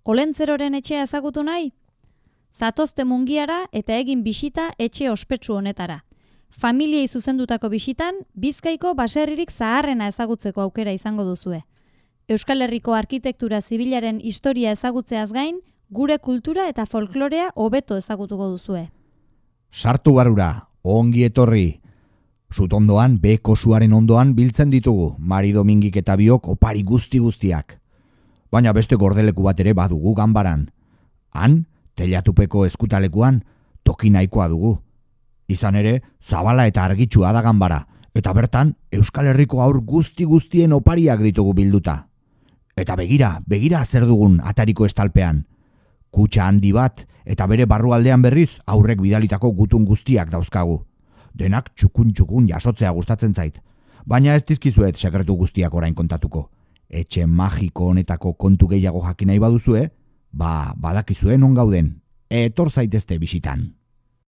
Olentzeroren etxea ezagutu nahi? Zatozte Mungiara eta egin bisita etxe ospetsu honetara. Familiei zuzendutako bisitan, Bizkaiko baserririk zaharrena ezagutzeko aukera izango duzue. Euskal Herriko arkitektura zibilaren historia ezagutzeaz gain, gure kultura eta folklorea hobeto ezagutuko duzue. Sartu barura, ongi etorri. Sutondoan, beko suaren ondoan biltzen ditugu, Mari Domingik eta biok opari guztiak. Baina beste gordeleku bat ere badugu ganbaran. Han, telatupeko eskutalekuan, toki nahikoa dugu. Izan ere, zabala eta argitsua da ganbara, eta bertan, Euskal Herriko haur guztien opariak ditugu bilduta. Eta begira zer dugun atariko estalpean. Kutxa handi bat, eta bere barrualdean berriz aurrek bidalitako gutun guztiak dauzkagu. Denak txukun jasotzea gustatzen zait. Baina ez dizkizuet sekretu guztiak orain kontatuko. Etxe magiko honetako kontu gehiago jakin nahi baduzue, badakizue non gauden. Etor zaitezte bisitan.